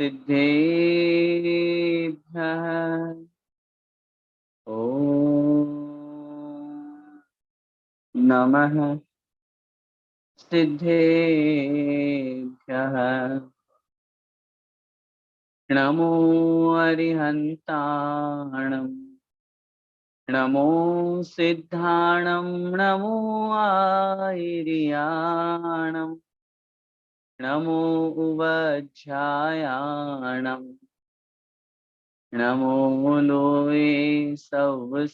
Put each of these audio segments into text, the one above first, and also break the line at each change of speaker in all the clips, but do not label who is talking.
सिद्धेभ्यः ॐ नमः सिद्धेभ्यः। नमो अरिहन्ताणं नमो सिद्धाणं नमो आयर्याणं नमो उवज्झायाणं नमो लोये सवसाहूणम्।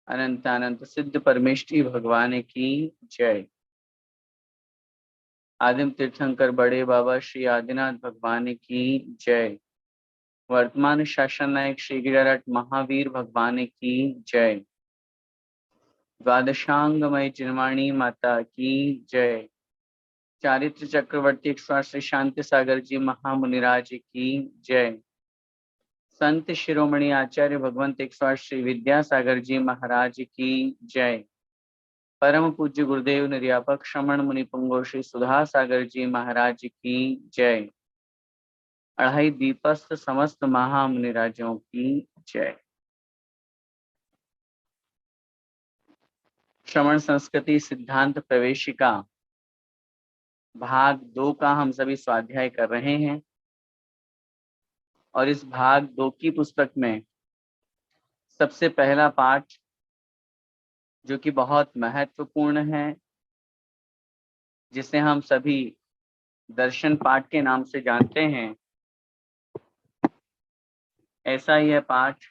अनंत अनंत सिद्ध परमेष्ठी भगवान की जय। आदिम तीर्थंकर बड़े बाबा श्री आदिनाथ भगवान की जय। वर्तमान शासन नायक श्री गिरिराज महावीर भगवान की जय। द्वादशांगमय चिन्मणि माता की जय। चारित्र चक्रवर्ती श्री शांति सागर जी महामुनिराज की जय। संत शिरोमणि आचार्य भगवंत श्री विद्यासागर जी महाराज की जय। परम पूज्य गुरुदेव निर्यापक श्रमण मुनि पुंगव श्री सुधा सागर जी महाराज की जय। अढ़ाई दीपस्थ समस्त महामुनिराजों की जय। श्रवण संस्कृति सिद्धांत प्रवेशिका भाग 2 का हम सभी स्वाध्याय कर रहे हैं और इस भाग 2 की पुस्तक में सबसे पहला पाठ जो कि बहुत महत्वपूर्ण है, जिसे हम सभी दर्शन पाठ के नाम से जानते हैं, ऐसा यह पाठ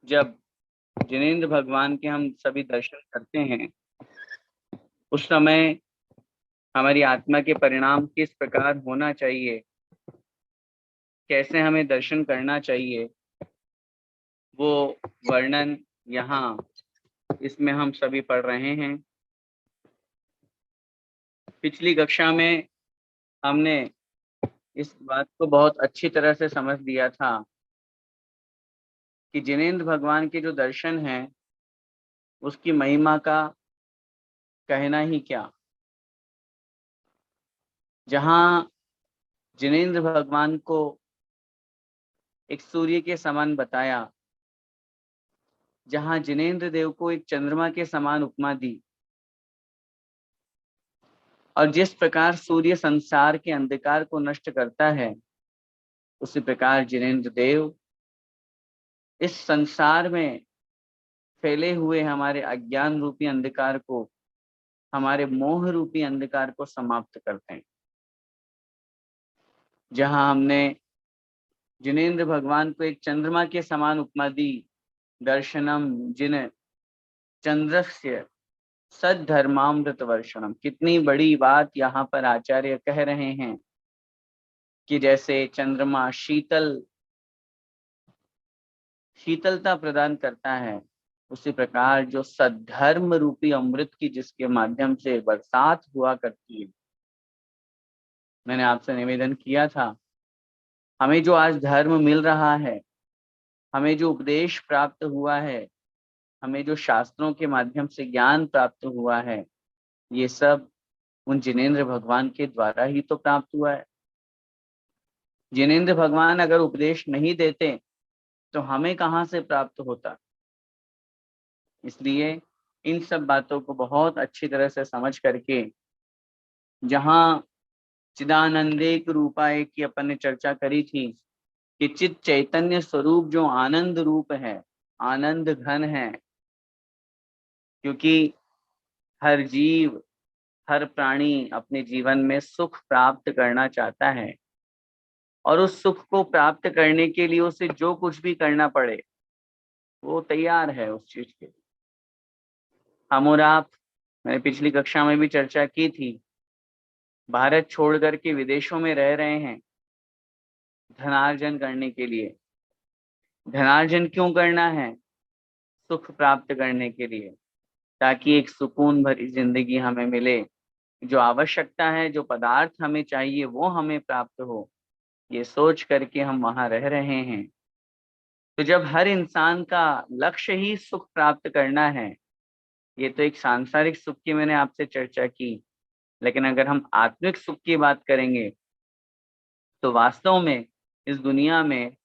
जब जिनेंद्र भगवान के हम सभी दर्शन करते हैं उस समय हमारी आत्मा के परिणाम किस प्रकार होना चाहिए, कैसे हमें दर्शन करना चाहिए, वो वर्णन यहाँ इसमें हम सभी पढ़ रहे हैं। पिछली कक्षा में हमने इस बात को बहुत अच्छी तरह से समझ लिया था कि जिनेंद्र भगवान के जो दर्शन हैं उसकी महिमा का कहना ही क्या। जहाँ जिनेंद्र भगवान को एक सूर्य के समान बताया, जहाँ जिनेंद्र देव को एक चंद्रमा के समान उपमा दी, और जिस प्रकार सूर्य संसार के अंधकार को नष्ट करता है, उसी प्रकार जिनेंद्र देव इस संसार में फैले हुए हमारे अज्ञान रूपी अंधकार को, हमारे मोह रूपी अंधकार को समाप्त करते हैं। जहां हमने जिनेंद्र भगवान को एक चंद्रमा के समान उपमा दी, दर्शनम जिन चंद्रस्य सद्धर्मामृत वर्षणम। कितनी बड़ी बात यहाँ पर आचार्य कह रहे हैं कि जैसे चंद्रमा शीतलता प्रदान करता है, उसी प्रकार जो सद्धर्म रूपी अमृत की जिसके माध्यम से बरसात हुआ करती है। मैंने आपसे निवेदन किया था, हमें जो आज धर्म मिल रहा है, हमें जो उपदेश प्राप्त हुआ है, हमें जो शास्त्रों के माध्यम से ज्ञान प्राप्त हुआ है, ये सब उन जिनेंद्र भगवान के द्वारा ही तो प्राप्त हुआ है। जिनेंद्र भगवान अगर उपदेश नहीं देते तो हमें कहाँ से प्राप्त होता। इसलिए इन सब बातों को बहुत अच्छी तरह से समझ करके, जहाँ चिदानंदेक रूपाए की अपन ने चर्चा करी थी कि चित चैतन्य स्वरूप जो आनंद रूप है, आनंद घन है, क्योंकि हर जीव हर प्राणी अपने जीवन में सुख प्राप्त करना चाहता है, और उस सुख को प्राप्त करने के लिए उसे जो कुछ भी करना पड़े वो तैयार है उस चीज के लिए। हम और आप, मैंने पिछली कक्षा में भी चर्चा की थी, भारत छोड़ करके विदेशों में रह रहे हैं धनार्जन करने के लिए। धनार्जन क्यों करना है? सुख प्राप्त करने के लिए, ताकि एक सुकून भरी जिंदगी हमें मिले, जो आवश्यकता है, जो पदार्थ हमें चाहिए वो हमें प्राप्त हो, ये सोच करके हम वहां रह रहे हैं। तो जब हर इंसान का लक्ष्य ही सुख प्राप्त करना है, ये तो एक सांसारिक सुख की मैंने आपसे चर्चा की, लेकिन अगर हम आत्मिक सुख की बात करेंगे तो वास्तव में इस दुनिया में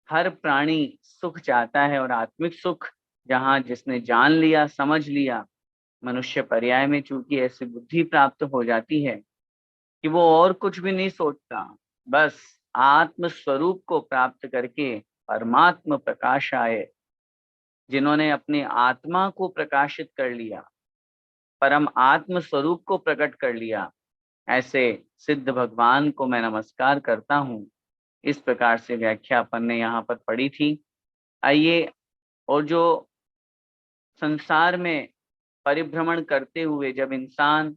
हर प्राणी सुख चाहता है। और आत्मिक सुख जहाँ जिसने जान लिया, समझ लिया, मनुष्य पर्याय में चूंकि ऐसी बुद्धि प्राप्त हो जाती है कि वो और कुछ भी नहीं सोचता, बस आत्म स्वरूप को प्राप्त करके परमात्म प्रकाश आए, जिन्होंने अपनी आत्मा को प्रकाशित कर लिया, परम आत्म स्वरूप को प्रकट कर लिया, ऐसे सिद्ध भगवान को मैं नमस्कार करता हूँ। इस प्रकार से व्याख्या अपन ने यहाँ पर पढ़ी थी। आइए, और जो संसार में परिभ्रमण करते हुए जब इंसान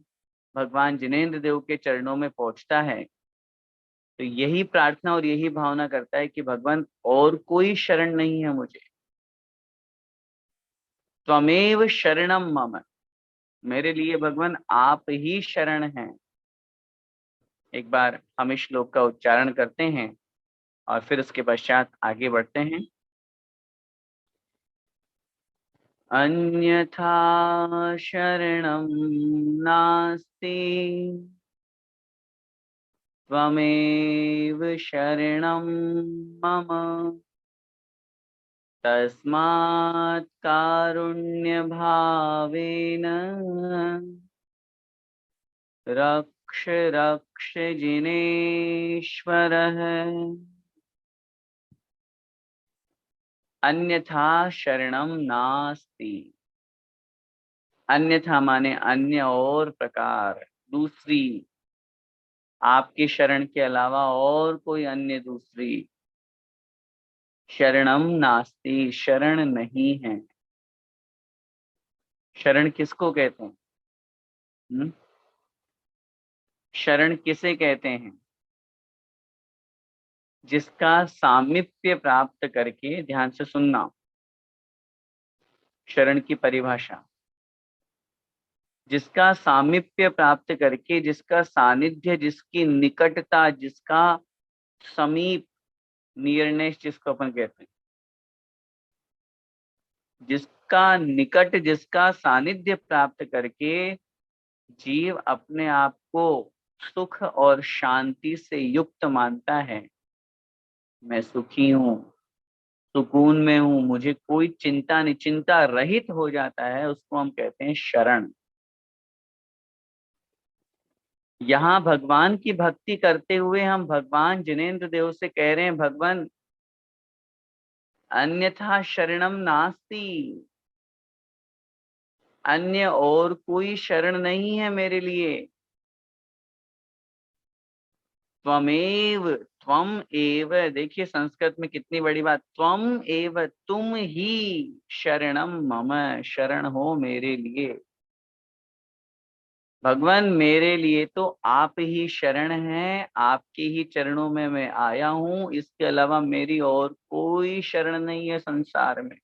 भगवान जिनेंद्र देव के चरणों में पहुंचता है तो यही प्रार्थना और यही भावना करता है कि भगवान और कोई शरण नहीं है मुझे, त्वमेव शरणम मम, मेरे लिए भगवान आप ही शरण हैं। एक बार हम इस श्लोक का उच्चारण करते हैं और फिर उसके पश्चात आगे बढ़ते हैं। अन्यथा शरणं नास्ति त्वमेव शरणं मम, तस्मात् कारुण्य भावेन रक्ष रक्ष जिनेश्वरः। अन्यथा शरणं नास्ति। अन्यथा माने अन्य और प्रकार, दूसरी, आपकी शरण के अलावा और कोई अन्य दूसरी शरणम नास्ति, शरण नहीं है। शरण किसको कहते हैं? शरण किसे कहते हैं? जिसका सामीप्य प्राप्त करके, ध्यान से सुनना शरण की परिभाषा, जिसका सामीप्य प्राप्त करके, जिसका सानिध्य, जिसकी निकटता, जिसका समीप, नियरनेस जिसको अपन कहते हैं, जिसका निकट, जिसका सानिध्य प्राप्त करके जीव अपने आप को सुख और शांति से युक्त मानता है। मैं सुखी हूँ, सुकून में हूँ, मुझे कोई चिंता नहीं, चिंता रहित हो जाता है, उसको हम कहते हैं शरण। यहाँ भगवान की भक्ति करते हुए हम भगवान जिनेंद्र देव से कह रहे हैं, भगवान अन्यथा शरणम नास्ति, अन्य और कोई शरण नहीं है मेरे लिए। त्वमेव, त्वम एव, देखिए संस्कृत में कितनी बड़ी बात, त्वम एव, तुम ही शरणम मम, शरण हो मेरे लिए। भगवान मेरे लिए तो आप ही शरण हैं, आपके ही चरणों में मैं आया हूँ, इसके अलावा मेरी और कोई शरण नहीं है संसार में।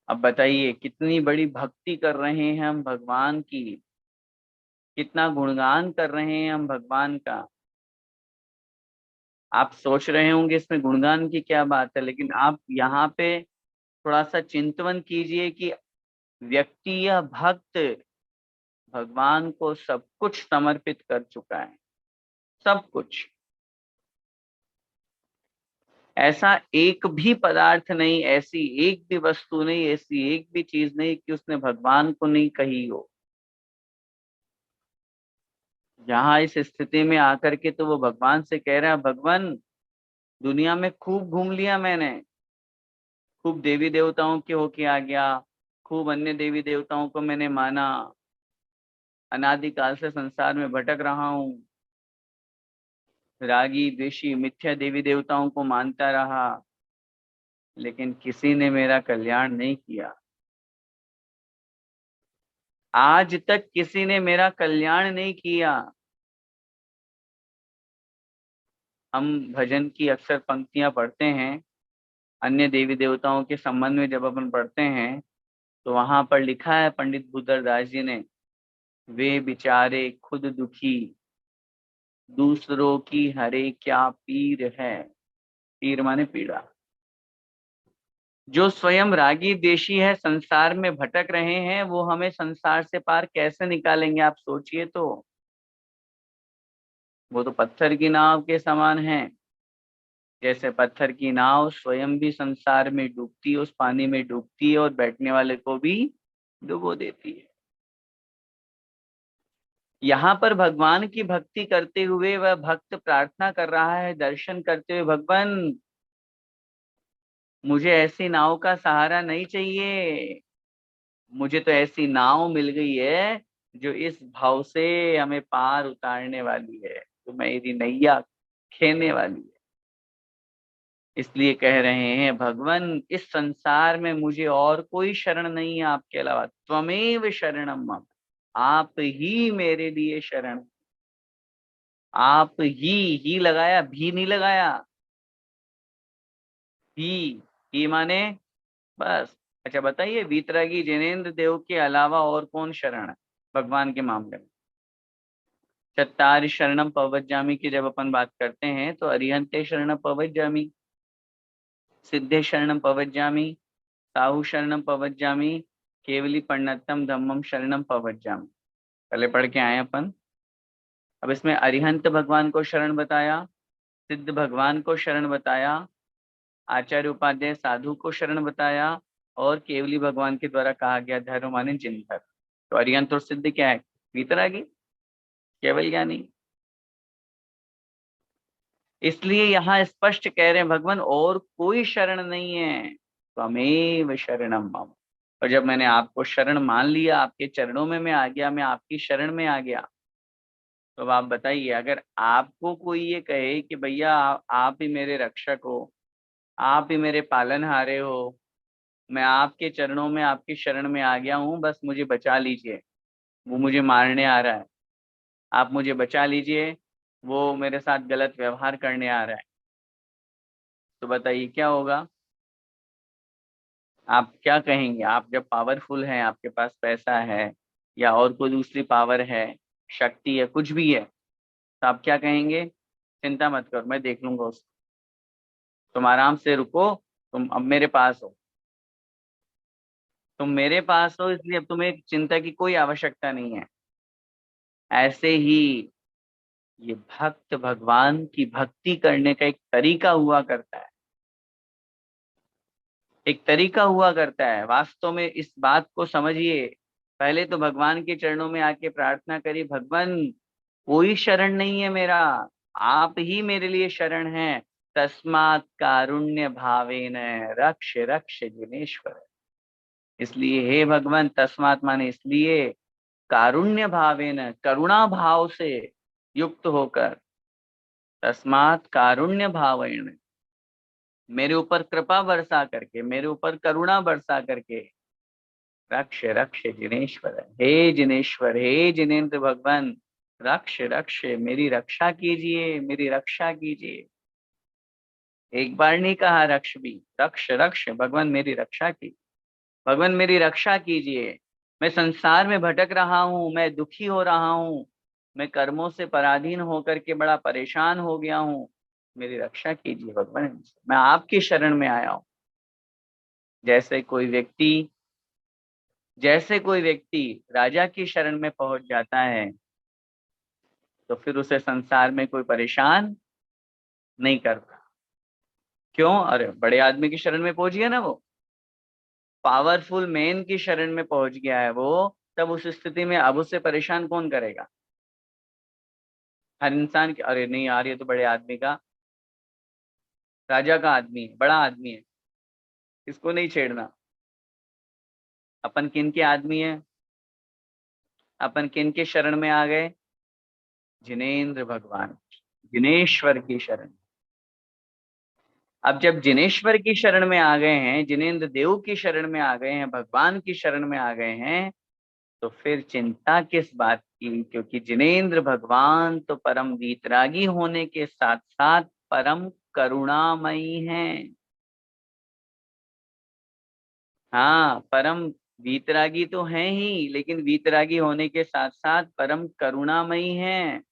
अब बताइए कितनी बड़ी भक्ति कर रहे हैं हम भगवान की, कितना गुणगान कर रहे हैं हम भगवान का। आप सोच रहे होंगे इसमें गुणगान की क्या बात है, लेकिन आप यहाँ पे थोड़ा सा चिंतन कीजिए कि व्यक्ति या भक्त भगवान को सब कुछ समर्पित कर चुका है, सब कुछ। ऐसा एक भी पदार्थ नहीं, ऐसी एक भी वस्तु नहीं, ऐसी एक भी चीज नहीं कि उसने भगवान को नहीं कही हो। यहाँ इस स्थिति में आकर के तो वो भगवान से कह रहा है, भगवान दुनिया में खूब घूम लिया मैंने, खूब देवी देवताओं के होके आ गया, खूब अन्य देवी देवताओं को मैंने माना, अनादिकाल से संसार में भटक रहा हूँ, रागी द्वेषी मिथ्या देवी देवताओं को मानता रहा, लेकिन किसी ने मेरा कल्याण नहीं किया। आज तक किसी ने मेरा कल्याण नहीं किया। हम भजन की अक्सर पंक्तियां पढ़ते हैं, अन्य देवी देवताओं के संबंध में जब अपन पढ़ते हैं तो वहां पर लिखा है पंडित बुद्धरदास जी ने, वे बेचारे खुद दुखी, दूसरों की हरे क्या पीर है। पीर माने पीड़ा। जो स्वयं रागी देशी है, संसार में भटक रहे हैं, वो हमें संसार से पार कैसे निकालेंगे? आप सोचिए तो। वो तो पत्थर की नाव के समान है। जैसे पत्थर की नाव स्वयं भी संसार में डूबती है, उस पानी में डूबती है और बैठने वाले को भी डुबो देती है। यहाँ पर भगवान की भक्ति करते हुए वह भक्त प्रार्थना कर रहा है, दर्शन करते हुए, भगवान मुझे ऐसी नाव का सहारा नहीं चाहिए, मुझे तो ऐसी नाव मिल गई है जो इस भाव से हमें पार उतारने वाली है, तो मेरी नैया खेने वाली है। इसलिए कह रहे हैं भगवान, इस संसार में मुझे और कोई शरण नहीं है आपके अलावा, त्वमेव शरणम मम, आप ही मेरे लिए शरण। आप ही लगाया, भी नहीं लगाया, ही माने बस। अच्छा बताइए, वीतरागी जिनेंद्र देव के अलावा और कौन शरण है भगवान के मामले में? चत्तारि शरणम पवज्जामि की जब अपन बात करते हैं तो अरिहंते शरणम पवज्जामि, सिद्धे शरणम पवज्जामि, साहु शरणम पवज्जामि, केवली पंडितम धम्मम शरणम पवज्जामि। पहले पढ़ के आए अपन। अब इसमें अरिहंत भगवान को शरण बताया, सिद्ध भगवान को शरण बताया, आचार्य उपाध्याय साधु को शरण बताया, और केवली भगवान के द्वारा कहा गया धर्म माने जिनधर। तो अरिहंत और सिद्ध क्या है? वीतरागी, केवल ज्ञानी। इसलिए यहाँ स्पष्ट कह रहे हैं भगवान, और कोई शरण नहीं है, त्वमेव शरणम मम। और जब मैंने आपको शरण मान लिया, आपके चरणों में मैं आ गया, मैं आपकी शरण में आ गया, तो अब आप बताइए, अगर आपको कोई ये कहे कि भैया आप ही मेरे रक्षक हो, आप ही मेरे पालनहारे हो, मैं आपके चरणों में, आपकी शरण में आ गया हूँ, बस मुझे बचा लीजिए, वो मुझे मारने आ रहा है, आप मुझे बचा लीजिए, वो मेरे साथ गलत व्यवहार करने आ रहा है, तो बताइए क्या होगा? आप क्या कहेंगे? आप जब पावरफुल हैं, आपके पास पैसा है या और कोई दूसरी पावर है, शक्ति है, कुछ भी है, तो आप क्या कहेंगे? चिंता मत करो, मैं देख लूंगा उसको, तुम आराम से रुको, तुम अब मेरे पास हो, तुम मेरे पास हो, इसलिए अब तुम्हें चिंता की कोई आवश्यकता नहीं है। ऐसे ही ये भक्त भगवान की भक्ति करने का एक तरीका हुआ करता है, एक तरीका हुआ करता है। वास्तव में इस बात को समझिए, पहले तो भगवान के चरणों में आके प्रार्थना करिए, भगवान कोई शरण नहीं है मेरा, आप ही मेरे लिए शरण हैं, तस्मात् कारुण्य भावेन रक्ष रक्ष जिनेश्वर। इसलिए हे भगवान, तस्मात् माने इसलिए, कारुण्य भावेन करुणा भाव से युक्त होकर, तस्मात् कारुण्य भावेन, मेरे ऊपर कृपा बरसा करके, मेरे ऊपर करुणा बरसा करके, रक्ष रक्ष जिनेश्वर, हे जिनेश्वर, हे जिनेन्द्र भगवान, रक्ष रक्ष, मेरी रक्षा कीजिए, मेरी रक्षा कीजिए। एक बार नहीं कहा, रक्ष भी, रक्ष रक्ष, भगवान मेरी रक्षा की, भगवान मेरी रक्षा कीजिए। मैं संसार में भटक रहा हूँ, मैं दुखी हो रहा हूँ, मैं कर्मों से पराधीन होकर के बड़ा परेशान हो गया हूँ, मेरी रक्षा कीजिए भगवान, मैं आपकी शरण में आया हूँ। जैसे कोई व्यक्ति, जैसे कोई व्यक्ति राजा की शरण में पहुंच जाता है, तो फिर उसे संसार में कोई परेशान नहीं करता। क्यों? अरे बड़े आदमी की शरण में पहुंच गया ना, वो पावरफुल मैन की शरण में पहुंच गया है वो, तब उस स्थिति में अब उससे परेशान कौन करेगा? हर इंसान की, अरे नहीं यार, ये तो बड़े आदमी का, राजा का आदमी है, बड़ा आदमी है, इसको नहीं छेड़ना। अपन किन के आदमी है? अपन किन के शरण में आ गए? जिनेन्द्र भगवान, जिनेश्वर की शरण। अब जब जिनेश्वर की शरण में आ गए हैं, जिनेन्द्र देव की शरण में आ गए हैं, भगवान की शरण में आ गए हैं, तो फिर चिंता किस बात की? क्योंकि जिनेन्द्र भगवान तो परम वीतरागी होने के साथ साथ परम करुणामयी हैं। हाँ, परम वीतरागी तो हैं ही, लेकिन वीतरागी होने के साथ साथ परम करुणामयी हैं।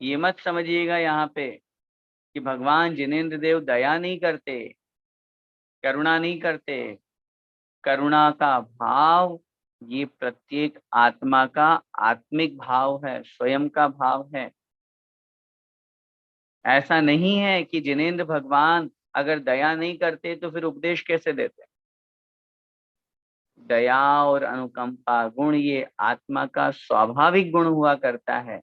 ये मत समझिएगा यहाँ पे कि भगवान जिनेन्द्र देव दया नहीं करते, करुणा नहीं करते। करुणा का भाव ये प्रत्येक आत्मा का आत्मिक भाव है, स्वयं का भाव है। ऐसा नहीं है कि जिनेंद्र भगवान अगर दया नहीं करते तो फिर उपदेश कैसे देते। दया और अनुकंपा गुण ये आत्मा का स्वाभाविक गुण हुआ करता है,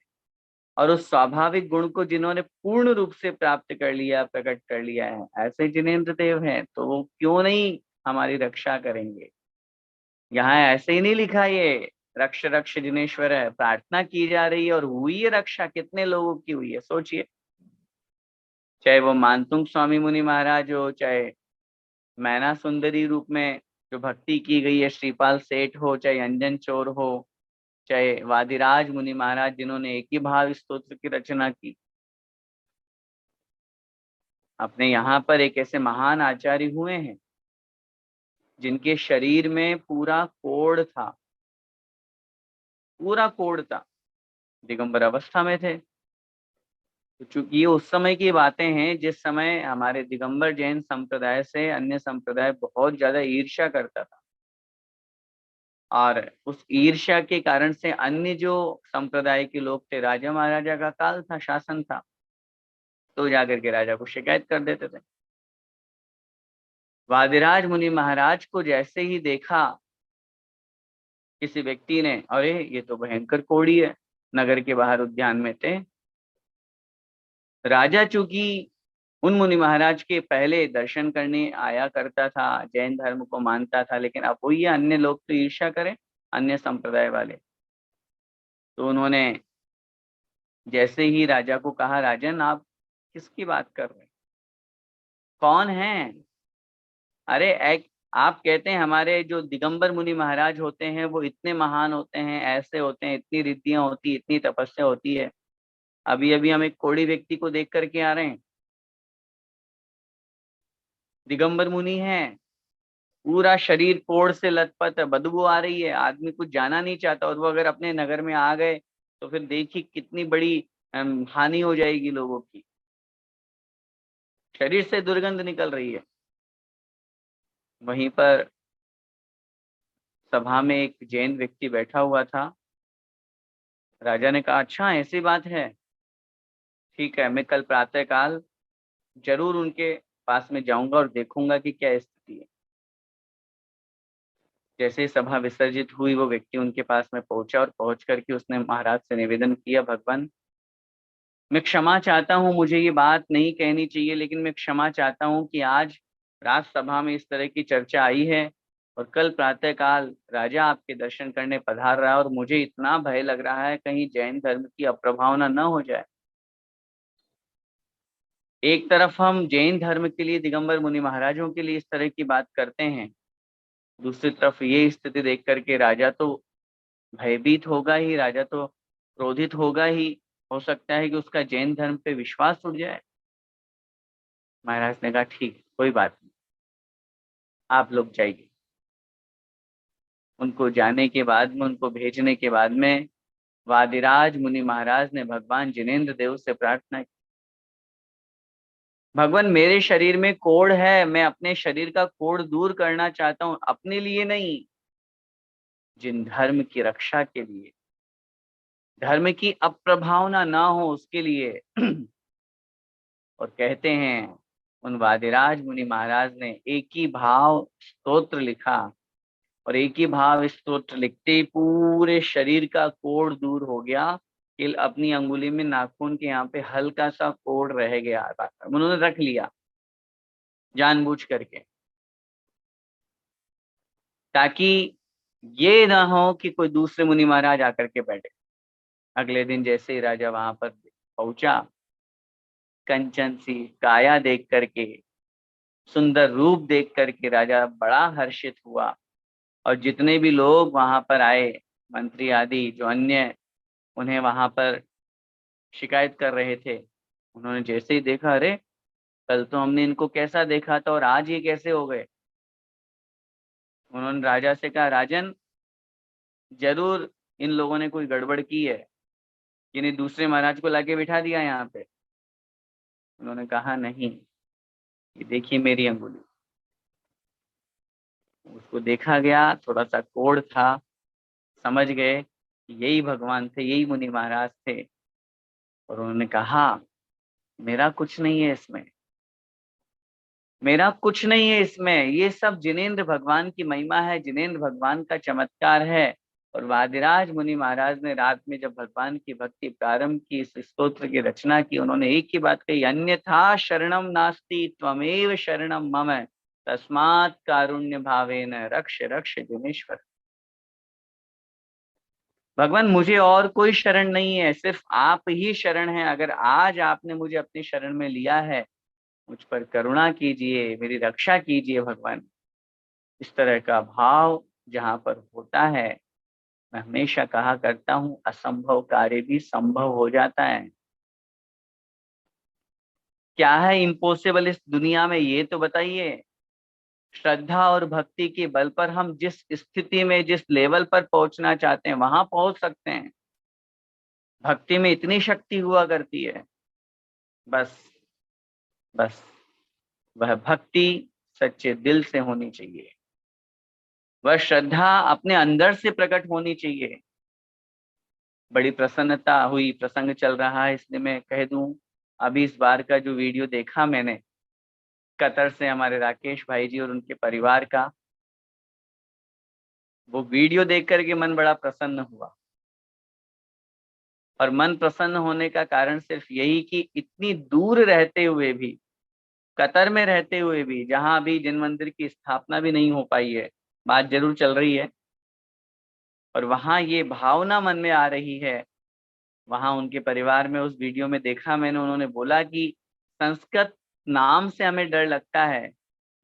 और उस स्वाभाविक गुण को जिन्होंने पूर्ण रूप से प्राप्त कर लिया, प्रकट कर लिया है, ऐसे जिनेंद्र देव हैं, तो वो क्यों नहीं हमारी रक्षा करेंगे। यहाँ ऐसे ही नहीं लिखा ये रक्ष रक्ष जिनेश्वर है, प्रार्थना की जा रही है और हुई है रक्षा। कितने लोगों की हुई है सोचिए, चाहे वो मानतुंग स्वामी मुनि महाराज हो, चाहे मैना सुंदरी रूप में जो भक्ति की गई है श्रीपाल सेठ हो, चाहे अंजन चोर हो, चाहे वादिराज मुनि महाराज जिन्होंने एक ही भाव स्तोत्र की रचना की। अपने यहाँ पर एक ऐसे महान आचार्य हुए हैं जिनके शरीर में पूरा कोढ़ था, पूरा कोढ़ था, दिगंबर अवस्था में थे। तो चूंकि ये उस समय की बातें हैं जिस समय हमारे दिगंबर जैन संप्रदाय से अन्य संप्रदाय बहुत ज्यादा ईर्ष्या करता था, और उस ईर्ष्या के कारण से अन्य जो संप्रदाय के लोग थे, राजा महाराजा का काल था, शासन था, तो जाकर के राजा को शिकायत कर देते थे। वादिराज मुनि महाराज को जैसे ही देखा किसी व्यक्ति ने, अरे ये तो भयंकर कोढ़ी है, नगर के बाहर उद्यान में थे। राजा चूंकि उन मुनि महाराज के पहले दर्शन करने आया करता था, जैन धर्म को मानता था, लेकिन अब वो ये अन्य लोग तो ईर्ष्या करें, अन्य संप्रदाय वाले। तो उन्होंने जैसे ही राजा को कहा, राजन आप किसकी बात कर रहे हैं, कौन है। अरे आप कहते हैं हमारे जो दिगंबर मुनि महाराज होते हैं वो इतने महान होते हैं, ऐसे होते हैं, इतनी रिद्धियां होती, इतनी तपस्या होती है। अभी अभी हम एक कोढ़ी व्यक्ति को देख करके आ रहे हैं, दिगंबर मुनि है, पूरा शरीर कोढ़ से लथपथ है, बदबू आ रही है, आदमी कुछ जाना नहीं चाहता, और वो अगर अपने नगर में आ गए तो फिर देखिए कितनी बड़ी हानि हो जाएगी लोगों की, शरीर से दुर्गंध निकल रही है। वहीं पर सभा में एक जैन व्यक्ति बैठा हुआ था। राजा ने कहा, अच्छा ऐसी बात है, ठीक है, मैं कल प्रातःकाल जरूर उनके पास में जाऊंगा और देखूंगा कि क्या स्थिति है। जैसे ही सभा विसर्जित हुई, वो व्यक्ति उनके पास में पहुंचा और पहुंच करके उसने महाराज से निवेदन किया, भगवान मैं क्षमा चाहता हूँ, मुझे ये बात नहीं कहनी चाहिए, लेकिन मैं क्षमा चाहता हूँ कि आज राजसभा में इस तरह की चर्चा आई है, और कल प्रातःकाल राजा आपके दर्शन करने पधार रहा है, और मुझे इतना भय लग रहा है कहीं जैन धर्म की अप्रभावना न हो जाए। एक तरफ हम जैन धर्म के लिए, दिगंबर मुनि महाराजों के लिए इस तरह की बात करते हैं, दूसरी तरफ ये स्थिति देख करके राजा तो भयभीत होगा ही, राजा तो क्रोधित होगा ही, हो सकता है कि उसका जैन धर्म पे विश्वास उठ जाए। महाराज ने कहा, ठीक, कोई बात नहीं, आप लोग जाइए। उनको जाने के बाद में, उनको भेजने के बाद में, वादिराज मुनि महाराज ने भगवान जिनेंद्र देव से प्रार्थना की, भगवान मेरे शरीर में कोढ़ है, मैं अपने शरीर का कोढ़ दूर करना चाहता हूँ, अपने लिए नहीं, जिन धर्म की रक्षा के लिए, धर्म की अप्रभावना ना हो उसके लिए। और कहते हैं उन वादिराज मुनि महाराज ने एक ही भाव स्तोत्र लिखा, और एक ही भाव स्तोत्र लिखते ही पूरे शरीर का कोढ़ दूर हो गया। कि अपनी अंगुली में नाखून के यहाँ पे हल्का सा कोढ़ रह गया, उन्होंने रख लिया जानबूझ करके, ताकि ये ना हो कि कोई दूसरे मुनि महाराज आकर के बैठे। अगले दिन जैसे ही राजा वहां पर पहुंचा, कंचन सी काया देख करके, सुंदर रूप देख करके राजा बड़ा हर्षित हुआ। और जितने भी लोग वहां पर आए, मंत्री आदि जो अन्य उन्हें वहां पर शिकायत कर रहे थे, उन्होंने जैसे ही देखा, अरे कल तो हमने इनको कैसा देखा था और आज ये कैसे हो गए। उन्होंने राजा से कहा, राजन जरूर इन लोगों ने कोई गड़बड़ की है, इन्हें दूसरे महाराज को लाके बिठा दिया यहाँ पे। उन्होंने कहा, नहीं, ये देखिए मेरी अंगुली, उसको देखा गया, थोड़ा सा कोढ़ था, समझ गए कि यही भगवान थे, यही मुनि महाराज थे। और उन्होंने कहा मेरा कुछ नहीं है इसमें, मेरा कुछ नहीं है इसमें, ये सब जिनेंद्र भगवान की महिमा है, जिनेंद्र भगवान का चमत्कार है। और वादिराज मुनि महाराज ने रात में जब भगवान की भक्ति प्रारंभ की, इस स्तोत्र की रचना की, उन्होंने एक ही बात कही, अन्यथा शरणम नास्ति त्वमेव शरणम मम तस्मात् कारुण्य भावेन रक्ष रक्ष जिनेश्वर। भगवान मुझे और कोई शरण नहीं है, सिर्फ आप ही शरण है। अगर आज आपने मुझे अपनी शरण में लिया है, मुझ पर करुणा कीजिए, मेरी रक्षा कीजिए भगवान। इस तरह का भाव जहाँ पर होता है, मैं हमेशा कहा करता हूँ असंभव कार्य भी संभव हो जाता है। क्या है इम्पॉसिबल इस दुनिया में, ये तो बताइए। श्रद्धा और भक्ति के बल पर हम जिस स्थिति में, जिस लेवल पर पहुंचना चाहते हैं वहां पहुंच सकते हैं। भक्ति में इतनी शक्ति हुआ करती है। बस बस वह भक्ति सच्चे दिल से होनी चाहिए, वह श्रद्धा अपने अंदर से प्रकट होनी चाहिए। बड़ी प्रसन्नता हुई, प्रसंग चल रहा है इसलिए मैं कह दूं, अभी इस बार का जो वीडियो देखा मैंने कतर से हमारे राकेश भाई जी और उनके परिवार का, वो वीडियो देख करके मन बड़ा प्रसन्न हुआ। और मन प्रसन्न होने का कारण सिर्फ यही कि इतनी दूर रहते हुए भी, कतर में रहते हुए भी, जहां अभी जिन मंदिर की स्थापना भी नहीं हो पाई है, बात जरूर चल रही है, और वहां ये भावना मन में आ रही है। वहां उनके परिवार में उस वीडियो में देखा मैंने, उन्होंने बोला कि संस्कृत नाम से हमें डर लगता है,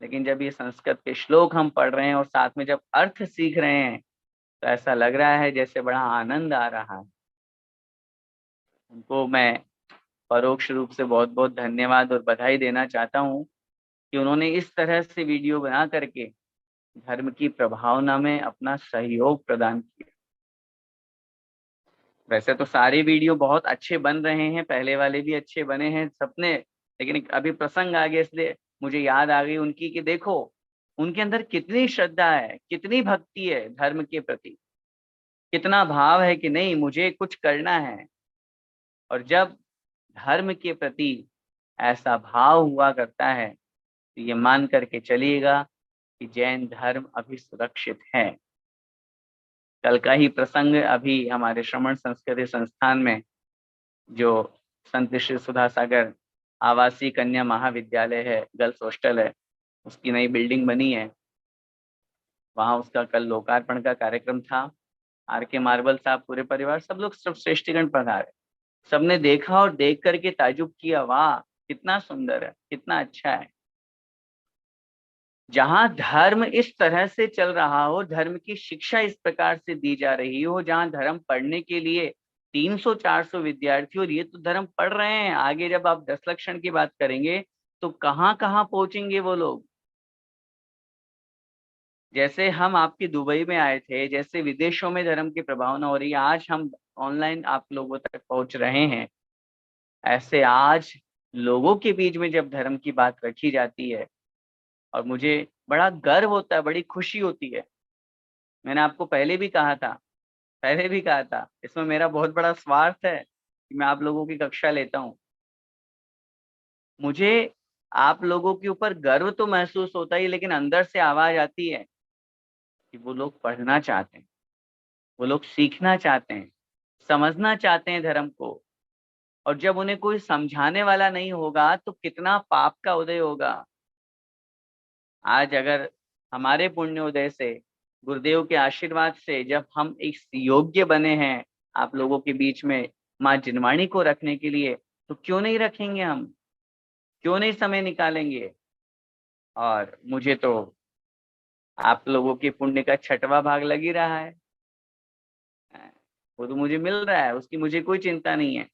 लेकिन जब ये संस्कृत के श्लोक हम पढ़ रहे हैं और साथ में जब अर्थ सीख रहे हैं, तो ऐसा लग रहा है जैसे बड़ा आनंद आ रहा है। उनको मैं परोक्ष रूप से बहुत बहुत धन्यवाद और बधाई देना चाहता हूँ कि उन्होंने इस तरह से वीडियो बना करके धर्म की प्रभावना में अपना सहयोग प्रदान किया। वैसे तो सारे वीडियो बहुत अच्छे बन रहे हैं, पहले वाले भी अच्छे बने हैं सबने, लेकिन अभी प्रसंग आ गया इसलिए मुझे याद आ गई उनकी, कि देखो उनके अंदर कितनी श्रद्धा है, कितनी भक्ति है धर्म के प्रति, कितना भाव है कि नहीं मुझे कुछ करना है। और जब धर्म के प्रति ऐसा भाव हुआ करता है, तो ये मान करके चलिएगा कि जैन धर्म अभी सुरक्षित है। कल का ही प्रसंग अभी हमारे श्रमण संस्कृति संस्थान में, जो संत श्री सुधा सागर आवासीय कन्या महाविद्यालय है, गर्ल्स हॉस्टल है, उसकी नई बिल्डिंग बनी है, वहां उसका कल लोकार्पण का कार्यक्रम था। आर के मार्बल साहब, पूरे परिवार, सब लोग, सब श्रेष्ठगण पधारे। सबने देखा और देख करके ताजुब किया, वाह कितना सुंदर है, कितना अच्छा है। जहां धर्म इस तरह से चल रहा हो, धर्म की शिक्षा इस प्रकार से दी जा रही हो, जहां धर्म पढ़ने के लिए 300-400 विद्यार्थी, और ये तो धर्म पढ़ रहे हैं, आगे जब आप 10 लक्षण की बात करेंगे तो कहां कहां पहुंचेंगे वो लोग। जैसे हम आपकी दुबई में आए थे, जैसे विदेशों में धर्म की प्रभावना हो रही है, आज हम ऑनलाइन आप लोगों तक पहुंच रहे हैं, ऐसे आज लोगों के बीच में जब धर्म की बात रखी जाती है, और मुझे बड़ा गर्व होता है, बड़ी खुशी होती है। मैंने आपको पहले भी कहा था, इसमें मेरा बहुत बड़ा स्वार्थ है कि मैं आप लोगों की कक्षा लेता हूँ। मुझे आप लोगों के ऊपर गर्व तो महसूस होता ही, लेकिन अंदर से आवाज आती है कि वो लोग पढ़ना चाहते हैं, वो लोग सीखना चाहते हैं, समझना चाहते हैं धर्म को। और जब उन्हें कोई समझाने वाला नहीं होगा तो कितना पाप का उदय होगा। आज अगर हमारे पुण्योदय से, गुरुदेव के आशीर्वाद से, जब हम इस योग्य बने हैं आप लोगों के बीच में माँ जिनवाणी को रखने के लिए, तो क्यों नहीं रखेंगे हम, क्यों नहीं समय निकालेंगे। और मुझे तो आप लोगों के पुण्य का 6वां भाग लग ही रहा है, वो तो मुझे मिल रहा है, उसकी मुझे कोई चिंता नहीं है।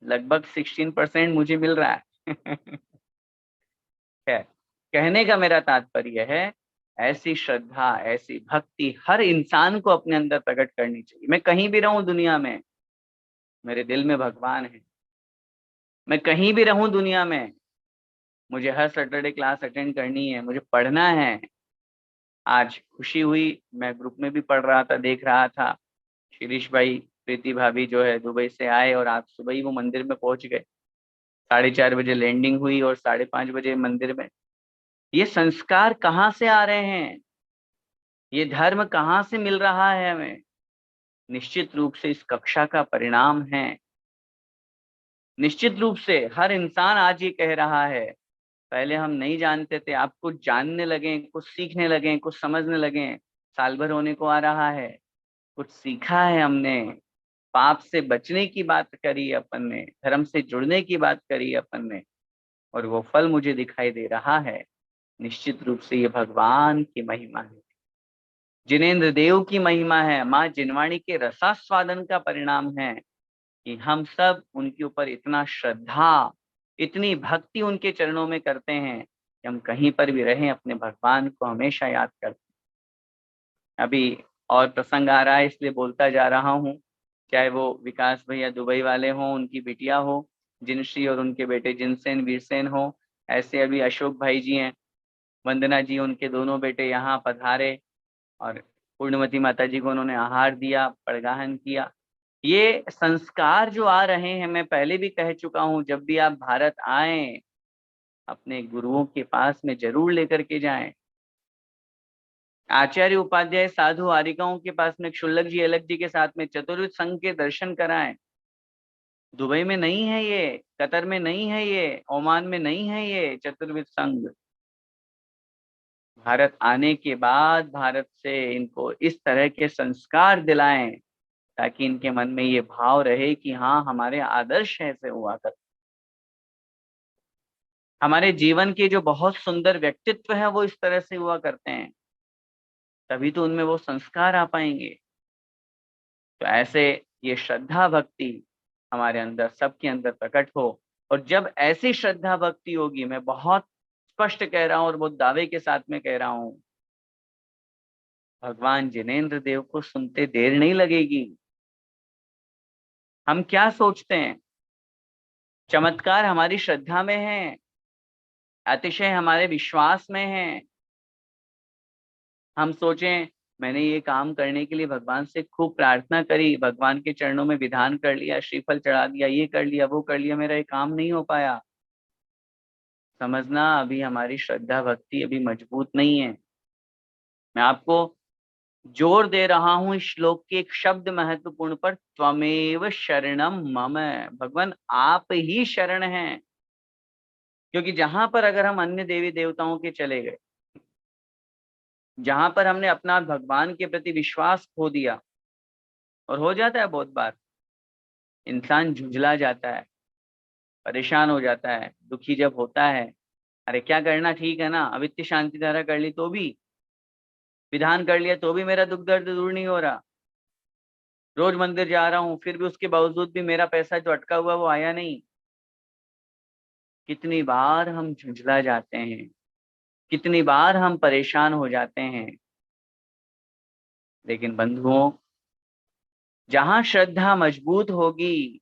लगभग 16% मुझे मिल रहा है। है, कहने का मेरा तात्पर्य है, ऐसी श्रद्धा, ऐसी भक्ति हर इंसान को अपने अंदर प्रकट करनी चाहिए। मैं कहीं भी रहूं दुनिया में, मेरे दिल में भगवान है। मैं कहीं भी रहूं दुनिया में, मुझे हर सैटरडे क्लास अटेंड करनी है, मुझे पढ़ना है, आज खुशी हुई, मैं ग्रुप में भी पढ़ रहा था, देख रहा था, शिरीष भाई, प्रीति भाभी जो है दुबई से आए और आज सुबह ही वो मंदिर में पहुंच गए। 4:30 बजे लैंडिंग हुई और 5:30 बजे मंदिर में। ये संस्कार कहाँ से आ रहे हैं? ये धर्म कहाँ से मिल रहा है हमें? निश्चित रूप से इस कक्षा का परिणाम है। निश्चित रूप से हर इंसान आज ये कह रहा है, पहले हम नहीं जानते थे, आप कुछ जानने लगे, कुछ सीखने लगे, कुछ समझने लगे, साल भर होने को आ रहा है, कुछ सीखा है हमने, पाप से बचने की बात करी अपन ने, धर्म से जुड़ने की बात करी अपन ने, और वो फल मुझे दिखाई दे रहा है। निश्चित रूप से ये भगवान की महिमा है, जिनेंद्र देव की महिमा है, माँ जिनवाणी के रसास्वादन का परिणाम है कि हम सब उनके ऊपर इतना श्रद्धा, इतनी भक्ति उनके चरणों में करते हैं कि हम कहीं पर भी रहें अपने भगवान को हमेशा याद करते हैं। अभी और प्रसंग आ रहा है इसलिए बोलता जा रहा हूँ, चाहे वो विकास भैया दुबई वाले हों, उनकी बिटिया हो जिनश्री और उनके बेटे जिनसेन वीरसेन हो, ऐसे अभी अशोक भाई जी हैं, वंदना जी, उनके दोनों बेटे यहाँ पधारे और पूर्णमती माता जी को उन्होंने आहार दिया, पड़गाहन किया। ये संस्कार जो आ रहे हैं, मैं पहले भी कह चुका हूं, जब भी आप भारत आए अपने गुरुओं के पास में जरूर लेकर के जाएं। आचार्य उपाध्याय साधु आरिकाओं के पास में क्षुल्लक जी अलग जी के साथ में चतुर्विध संघ के दर्शन कराएं। दुबई में नहीं है ये, कतर में नहीं है ये, ओमान में नहीं है ये चतुर्विध संघ। भारत आने के बाद भारत से इनको इस तरह के संस्कार दिलाएं ताकि इनके मन में ये भाव रहे कि हाँ, हमारे आदर्श ऐसे हुआ करते, हमारे जीवन के जो बहुत सुंदर व्यक्तित्व है वो इस तरह से हुआ करते हैं, तभी तो उनमें वो संस्कार आ पाएंगे। तो ऐसे ये श्रद्धा भक्ति हमारे अंदर, सबके अंदर प्रकट हो, और जब ऐसी श्रद्धा भक्ति होगी, मैं बहुत स्पष्ट कह रहा हूं और बहुत दावे के साथ में कह रहा हूं, भगवान जिनेंद्र देव को सुनते देर नहीं लगेगी। हम क्या सोचते हैं? चमत्कार हमारी श्रद्धा में है, अतिशय हमारे विश्वास में है। हम सोचें, मैंने ये काम करने के लिए भगवान से खूब प्रार्थना करी, भगवान के चरणों में विधान कर लिया, श्रीफल चढ़ा दिया, ये कर लिया, वो कर लिया, मेरा ये काम नहीं हो पाया। समझना, अभी हमारी श्रद्धा भक्ति अभी मजबूत नहीं है। मैं आपको जोर दे रहा हूं इस श्लोक के एक शब्द महत्वपूर्ण पर, त्वमेव शरणम मम। भगवान आप ही शरण हैं। क्योंकि जहां पर अगर हम अन्य देवी देवताओं के चले गए, जहां पर हमने अपना भगवान के प्रति विश्वास खो दिया, और हो जाता है बहुत बार, इंसान झुंझला जाता है, परेशान हो जाता है, दुखी जब होता है, अरे क्या करना, ठीक है ना, अवित्य शांति धारा कर ली तो भी, विधान कर लिया तो भी मेरा दुख दर्द दूर नहीं हो रहा, रोज मंदिर जा रहा हूँ फिर भी उसके बावजूद भी मेरा पैसा जो अटका हुआ वो आया नहीं। कितनी बार हम झुंझला जाते हैं, कितनी बार हम परेशान हो जाते हैं। लेकिन बंधुओं, जहां श्रद्धा मजबूत होगी,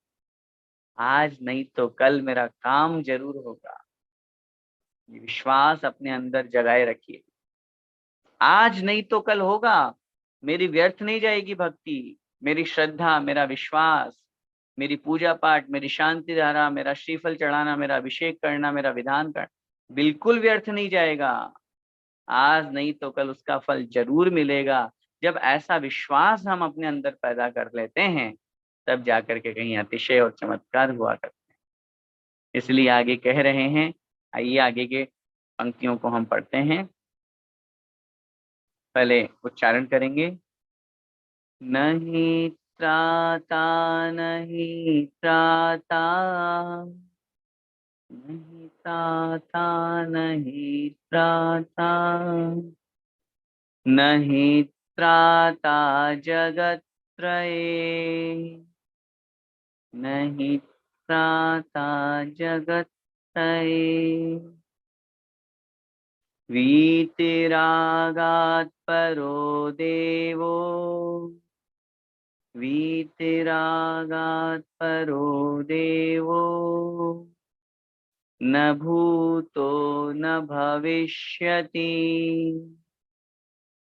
आज नहीं तो कल मेरा काम जरूर होगा, ये विश्वास अपने अंदर जगाए रखिए। आज नहीं तो कल होगा, मेरी व्यर्थ नहीं जाएगी भक्ति, मेरी श्रद्धा, मेरा विश्वास, मेरी पूजा पाठ, मेरी शांति धारा, मेरा श्रीफल चढ़ाना, मेरा अभिषेक करना, मेरा विधान करना बिल्कुल व्यर्थ नहीं जाएगा। आज नहीं तो कल उसका फल जरूर मिलेगा। जब ऐसा विश्वास हम अपने अंदर पैदा कर लेते हैं, तब जाकर के कहीं अतिशय और चमत्कार हुआ करते हैं। इसलिए आगे कह रहे हैं, आइए आगे के पंक्तियों को हम पढ़ते हैं। पहले उच्चारण करेंगे, नहीं त्राता, नहीं त्राता, नहीं त्राता, नहीं त्राता, नहीं त्राता जगत्त्रये, नहीं त्राता जगत्त्रये, वीतिरागात् परो देवो, वीतिरागात् परो देवो, न भूतो न भविष्यति,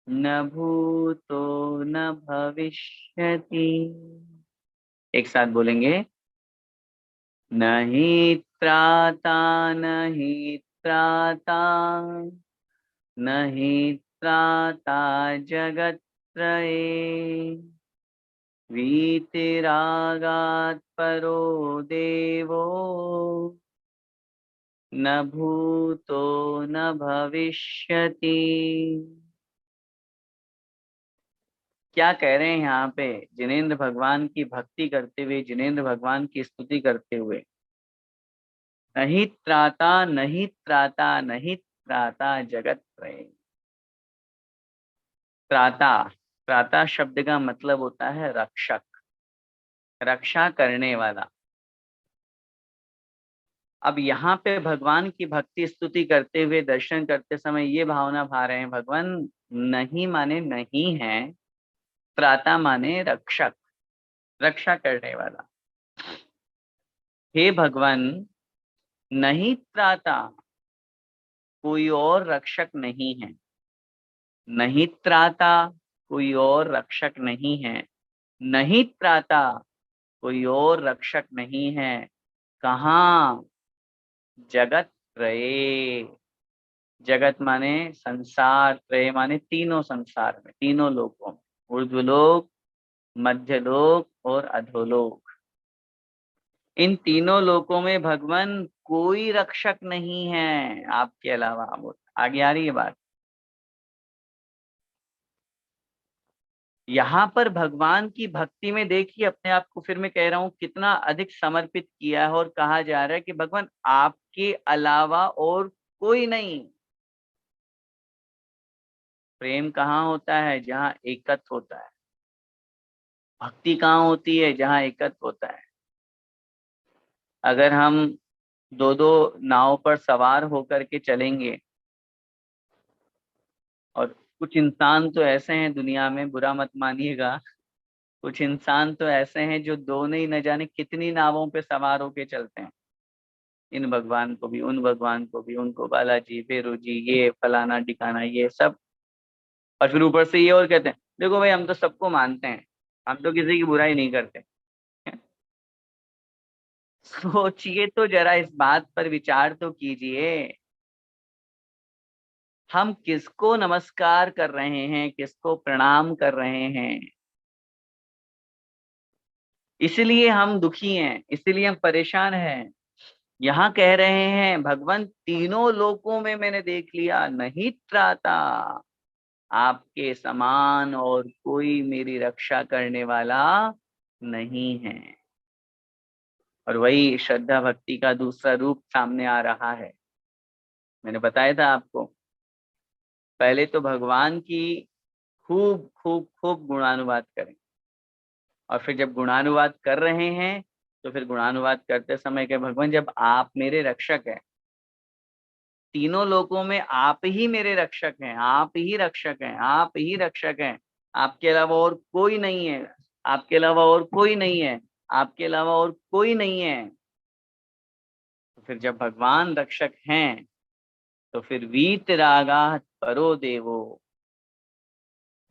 न भूतो न भविष्यति। एक साथ बोलेंगे, नहीं त्राता नहीं त्राता, नहीं त्राता जगत्त्रये, वीतिरागात् परो देवो, न भूतो न भविष्यति। क्या कह रहे हैं यहाँ पे? जिनेंद्र भगवान की भक्ति करते हुए, जिनेंद्र भगवान की स्तुति करते हुए, नहीं त्राता नहीं त्राता नहीं त्राता जगत त्रय। त्राता, त्राता शब्द का मतलब होता है रक्षक, रक्षा करने वाला। अब यहाँ पे भगवान की भक्ति स्तुति करते हुए दर्शन करते समय ये भावना भा रहे हैं, भगवान नहीं माने नहीं है, त्राता माने रक्षक, रक्षा करने वाला। हे भगवान, नहीं त्राता, कोई और रक्षक नहीं है, नहीं त्राता, कोई और रक्षक नहीं है, नहीं त्राता, कोई और रक्षक नहीं है। कहाँ? जगत त्रये। जगत माने संसार, त्रय माने तीनों संसार में, तीनों लोकों में, ऊर्ध्वलोक, मध्यलोक और अधोलोक। इन तीनों लोकों में भगवान कोई रक्षक नहीं है आपके अलावा। आगे आ रही है बात। यहाँ पर भगवान की भक्ति में देखिए अपने आप को, फिर मैं कह रहा हूं कितना अधिक समर्पित किया है, और कहा जा रहा है कि भगवान आपके अलावा और कोई नहीं। प्रेम कहाँ होता है? जहाँ एकत्व होता है। भक्ति कहाँ होती है? जहाँ एकत्व होता है। अगर हम दो दो नाव पर सवार होकर के चलेंगे, और कुछ इंसान तो ऐसे हैं दुनिया में, बुरा मत मानिएगा, कुछ इंसान तो ऐसे हैं जो दो नहीं न जाने कितनी नावों पे सवार होके चलते हैं, इन भगवान को भी उन भगवान को भी, उनको बालाजी फेरू जी ये फलाना ठिकाना ये सब, और फिर ऊपर से ये और कहते हैं देखो भाई हम तो सबको मानते हैं, हम तो किसी की बुराई नहीं करते। सोचिए तो जरा, इस बात पर विचार तो कीजिए। हम किसको नमस्कार कर रहे हैं, किसको प्रणाम कर रहे हैं? इसलिए हम दुखी हैं, इसलिए हम परेशान हैं। यहाँ कह रहे हैं भगवान तीनों लोकों में मैंने देख लिया, नहीं त्राता, आपके समान और कोई मेरी रक्षा करने वाला नहीं है। और वही श्रद्धा भक्ति का दूसरा रूप सामने आ रहा है। मैंने बताया था आपको, पहले तो भगवान की खूब खूब खूब गुणानुवाद करें, और फिर जब गुणानुवाद कर रहे हैं तो फिर गुणानुवाद करते समय के भगवान जब आप मेरे रक्षक हैं, तीनों लोकों में आप ही मेरे रक्षक हैं, आप ही रक्षक हैं, आप ही रक्षक हैं, आपके अलावा और कोई नहीं है, आपके अलावा और कोई नहीं है, आपके अलावा और कोई नहीं है। तो फिर जब भगवान रक्षक हैं तो फिर वीतरागात् परो देवो,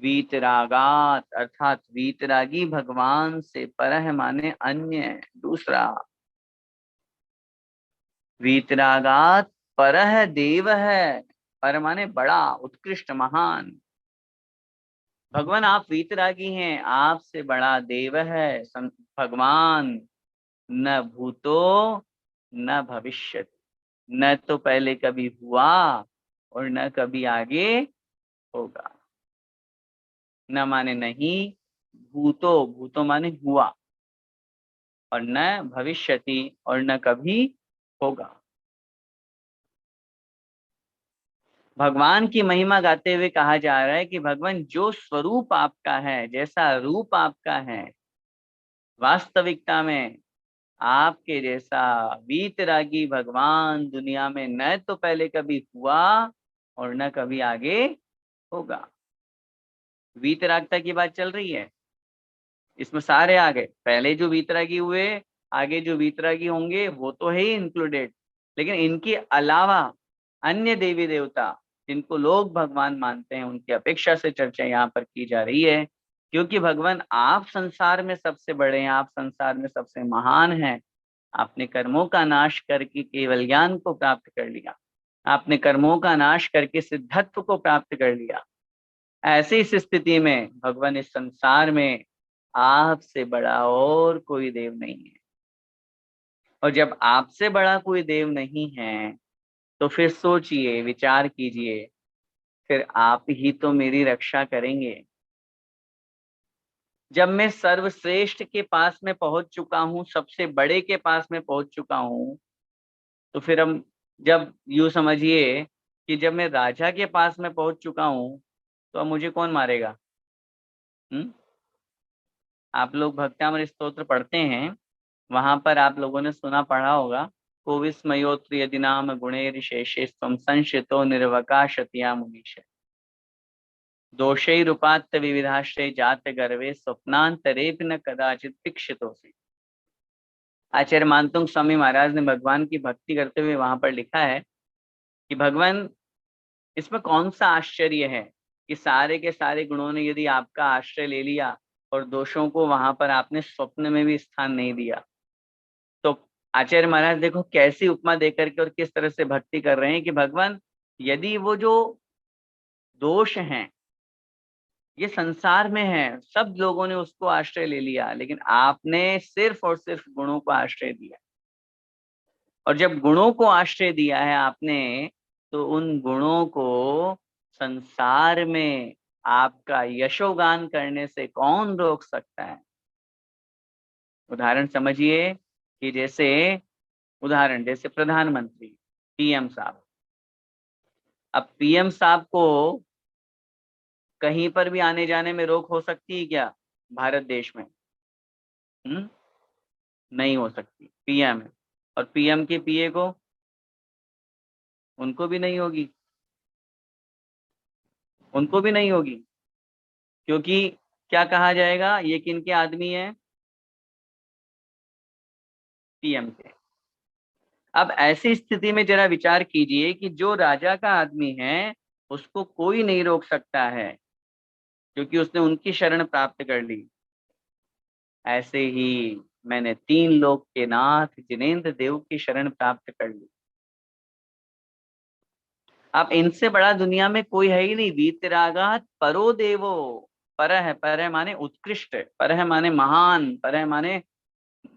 वीतरागात अर्थात वीतरागी भगवान से पर है माने अन्य, दूसरा। वीतरागात पर है देव है, पर माने बड़ा, उत्कृष्ट, महान। भगवान आप वीतरागी हैं, आपसे बड़ा देव है भगवान। न भूतो न भविष्यति, न तो पहले कभी हुआ और न कभी आगे होगा। न माने नहीं, भूतो, भूतो माने हुआ, और न भविष्यति और न कभी होगा। भगवान की महिमा गाते हुए कहा जा रहा है कि भगवान जो स्वरूप आपका है, जैसा रूप आपका है, वास्तविकता में आपके जैसा वीतरागी भगवान दुनिया में न तो पहले कभी हुआ और न कभी आगे होगा। वीतरागता की बात चल रही है, इसमें सारे आ गए, पहले जो वीतरागी हुए, आगे जो वीतरागी होंगे वो तो है ही इंक्लूडेड, लेकिन इनके अलावा अन्य देवी देवता, जिनको लोग भगवान मानते हैं, उनकी अपेक्षा से चर्चा यहाँ पर की जा रही है, क्योंकि भगवान आप संसार में सबसे बड़े हैं, आप संसार में सबसे महान हैं। आपने कर्मों का नाश करके केवल ज्ञान को प्राप्त कर लिया, आपने कर्मों का नाश करके सिद्धत्व को प्राप्त कर लिया। ऐसी इस स्थिति में भगवान इस संसार में आपसे बड़ा और कोई देव नहीं है। और जब आपसे बड़ा कोई देव नहीं है तो फिर सोचिए, विचार कीजिए, फिर आप ही तो मेरी रक्षा करेंगे। जब मैं सर्वश्रेष्ठ के पास में पहुंच चुका हूं, सबसे बड़े के पास में पहुंच चुका हूं, तो फिर हम, जब यूं समझिए कि जब मैं राजा के पास में पहुंच चुका हूं, तो अब मुझे कौन मारेगा? आप लोग भक्तामृत स्तोत्र पढ़ते हैं, वहां पर आप लोगों ने सुना पढ़ा होगा, को विस्मयोत्र यदि नाम गुणेर शेषे त्वं संशितो निर्वकाशतिया मुनीश, दोषैरुपात्त विविधाश्रय जात गर्वे स्वप्नांतरेपि न कदाचित शिक्षितोऽसि। आचार्य मानतुंग स्वामी महाराज ने भगवान की भक्ति करते हुए वहां पर लिखा है कि भगवान, इसमें कौन सा आश्चर्य है कि सारे के सारे गुणों ने यदि आपका आश्रय ले लिया और दोषों को वहां पर आपने स्वप्न में भी स्थान नहीं दिया। तो आचार्य महाराज देखो कैसी उपमा देकर के और किस तरह से भक्ति कर रहे हैं कि भगवान, यदि वो जो दोष हैं ये संसार में है, सब लोगों ने उसको आश्रय ले लिया, लेकिन आपने सिर्फ और सिर्फ गुणों को आश्रय दिया। और जब गुणों को आश्रय दिया है आपने, तो उन गुणों को संसार में आपका यशोगान करने से कौन रोक सकता है? उदाहरण समझिए कि जैसे प्रधानमंत्री पीएम साहब, अब पीएम साहब को कहीं पर भी आने जाने में रोक हो सकती है क्या भारत देश में? नहीं हो सकती, पीएम है। और पीएम के पीए को, उनको भी नहीं होगी, उनको भी नहीं होगी, क्योंकि क्या कहा जाएगा, ये किनके आदमी है? पीएम के। अब ऐसी स्थिति में जरा विचार कीजिए कि जो राजा का आदमी है उसको कोई नहीं रोक सकता है, क्योंकि उसने उनकी शरण प्राप्त कर ली। ऐसे ही मैंने 3 लोक के नाथ जिनेंद्र देव की शरण प्राप्त कर ली। अब इनसे बड़ा दुनिया में कोई है ही नहीं। वीतरागात परो देवो, पर है माने उत्कृष्ट, पर है माने महान, पर है माने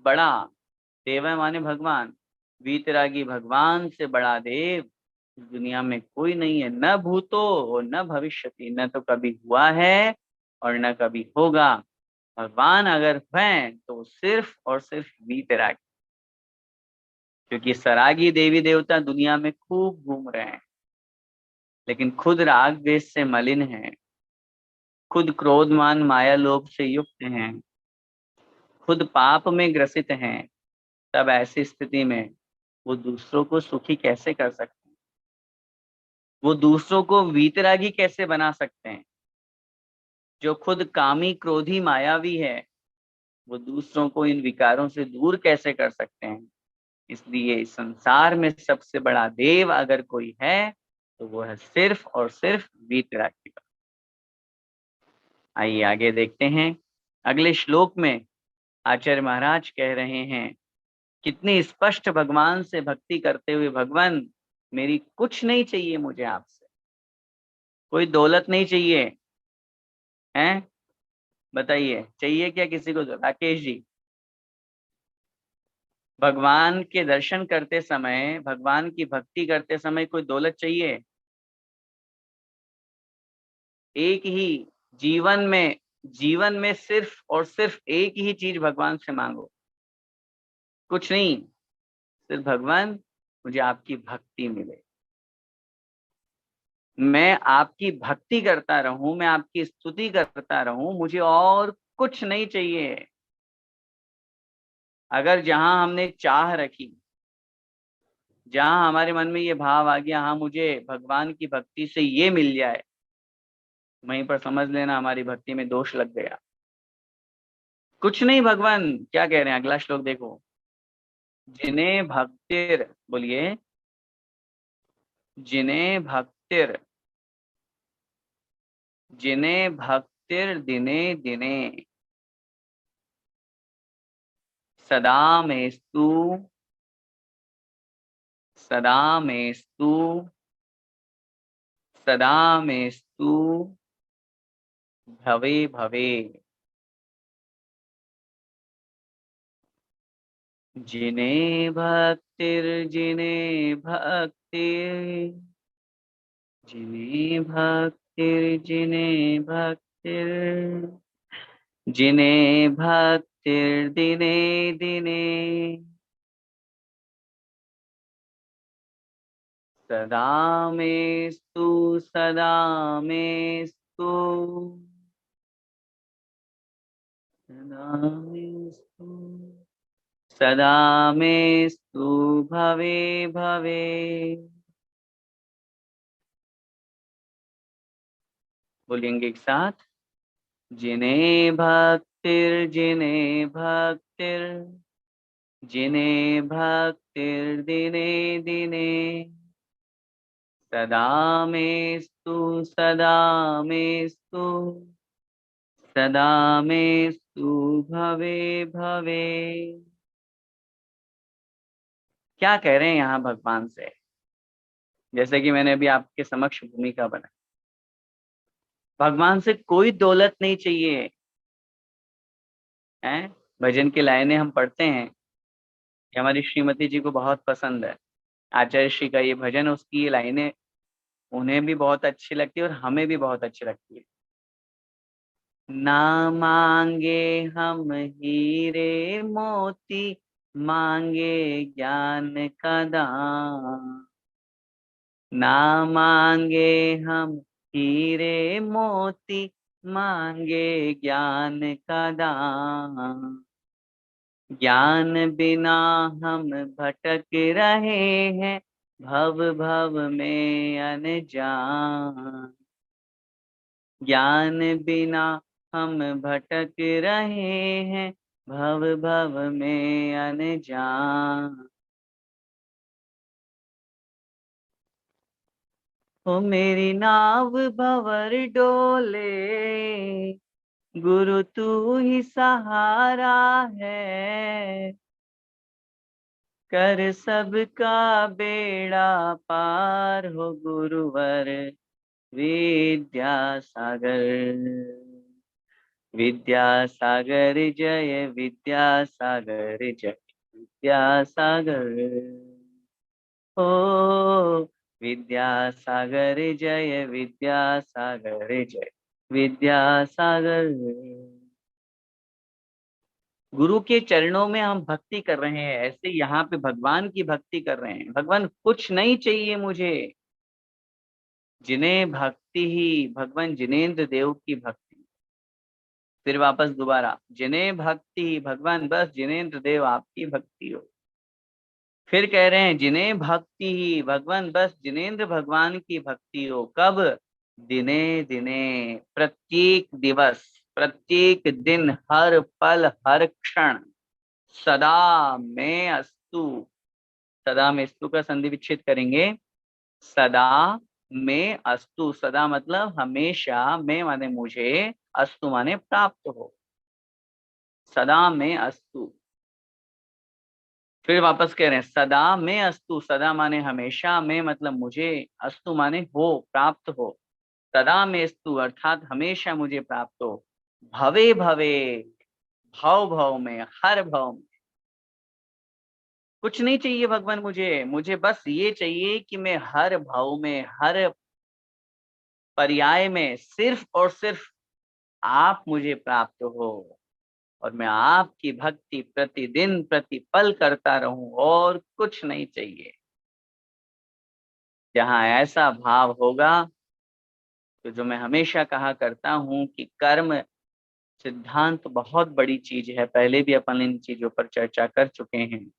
बड़ा, देव है माने भगवान। वीतरागी भगवान से बड़ा देव दुनिया में कोई नहीं है, न भूतो और न भविष्यति, न तो कभी हुआ है और न कभी होगा। भगवान अगर हैं तो सिर्फ और सिर्फ वीतरागी, क्योंकि सरागी देवी देवता दुनिया में खूब घूम रहे हैं, लेकिन खुद राग द्वेष से मलिन हैं, खुद क्रोधमान माया लोभ से युक्त हैं, खुद पाप में ग्रसित हैं। तब ऐसी स्थिति में वो दूसरों को सुखी कैसे कर सकते हैं? वो दूसरों को वीतरागी कैसे बना सकते हैं? जो खुद कामी क्रोधी मायावी है, वो दूसरों को इन विकारों से दूर कैसे कर सकते हैं? इसलिए इस संसार में सबसे बड़ा देव अगर कोई है तो वो है सिर्फ और सिर्फ वीतरागी। आइए आगे देखते हैं। अगले श्लोक में आचार्य महाराज कह रहे हैं, कितनी स्पष्ट भगवान से भक्ति करते हुए, भगवान मेरी कुछ नहीं चाहिए, मुझे आपसे कोई दौलत नहीं चाहिए, हैं? बताइए, चाहिए क्या किसी को? राकेश जी, भगवान के दर्शन करते समय, भगवान की भक्ति करते समय कोई दौलत चाहिए? एक ही जीवन में सिर्फ और सिर्फ एक ही चीज भगवान से मांगो, कुछ नहीं, सिर्फ भगवान मुझे आपकी भक्ति मिले, मैं आपकी भक्ति करता रहूं, मैं आपकी स्तुति करता रहूं, मुझे और कुछ नहीं चाहिए। अगर जहां हमने चाह रखी, जहां हमारे मन में ये भाव आ गया, हाँ मुझे भगवान की भक्ति से ये मिल जाए, वहीं पर समझ लेना हमारी भक्ति में दोष लग गया। कुछ नहीं, भगवान क्या कह रहे हैं, अगला श्लोक देखो, जिन्हें भक्तिर, बोलिए, जिन्हें भक्तिर जिन्हें भक्तिर दिने दिने सदा मेस्तु सदा मेस्तु सदा मेस्तु भवे भवे। जिन्हें भक्तिर जिन्हें भक्तिर जिन्हें भक्तिर जिन्हें भक्तिर जिन्हें भक्तिर दिने दिने सदा मेस्तु सदा मेस्तु सदा मेस्तु सदा मेस्तु भवे भवे। बोलेंगे एक साथ, जिन्हें भक्तिर जिन्हें भक्तिर दिने दिने सदा मेस्तु सदा मेस्तु सदा मेस्तु भवे भवे। क्या कह रहे हैं यहाँ भगवान से? जैसे कि मैंने अभी आपके समक्ष भूमिका बनाई, भगवान से कोई दौलत नहीं चाहिए है। भजन की लाइनें हम पढ़ते हैं कि हमारी श्रीमती जी को बहुत पसंद है आचार्य श्री का ये भजन, उसकी ये लाइनें उन्हें भी बहुत अच्छी लगती है और हमें भी बहुत अच्छी लगती है। ना मांगे हम हीरे मोती, मांगे ज्ञान का दान। ना मांगे हम हीरे मोती, मांगे ज्ञान का दान। ज्ञान बिना हम भटक रहे हैं, भव भव में अनजान। ज्ञान बिना हम भटक रहे हैं, भव भव में अनजान। ओ मेरी नाव भंवर डोले, गुरु तू ही सहारा है। कर सबका बेड़ा पार हो गुरुवर विद्यासागर। विद्यासागर जय विद्यासागर जय विद्यासागर। ओ विद्यासागर जय विद्यासागर जय विद्यासागर। गुरु के चरणों में हम भक्ति कर रहे हैं, ऐसे यहाँ पे भगवान की भक्ति कर रहे हैं। भगवान कुछ नहीं चाहिए मुझे, जिन्हें भक्ति ही भगवान जिनेंद्र देव की भक्ति। फिर वापस दोबारा, जिन्हें भक्ति ही भगवान बस जिनेंद्र देव आपकी भक्ति हो। फिर कह रहे हैं जिन्हें भक्ति ही भगवान बस जिनेंद्र भगवान की भक्ति हो। कब? दिने दिने, प्रत्येक दिवस, प्रत्येक दिन, हर पल हर क्षण। सदा में अस्तु, सदा में अस्तु का संधि विच्छेद करेंगे। सदा में अस्तु, सदा मतलब हमेशा, में माने मुझे, अस्तु माने प्राप्त हो। सदा में अस्तु। फिर वापस कह रहे हैं सदा में अस्तु, सदा माने हमेशा, में मतलब मुझे, अस्तु माने हो, प्राप्त हो। सदा में अस्तु अर्थात हमेशा मुझे प्राप्त हो। भवे भवे, भव भव में, हर भव में। कुछ नहीं चाहिए भगवान मुझे, मुझे बस ये चाहिए कि मैं हर भाव में, हर पर्याय में सिर्फ और सिर्फ आप मुझे प्राप्त हो और मैं आपकी भक्ति प्रतिदिन प्रतिपल करता रहूं, और कुछ नहीं चाहिए। जहां ऐसा भाव होगा, तो जो मैं हमेशा कहा करता हूं कि कर्म सिद्धांत बहुत बड़ी चीज है, पहले भी अपन इन चीजों पर चर्चा कर चुके हैं।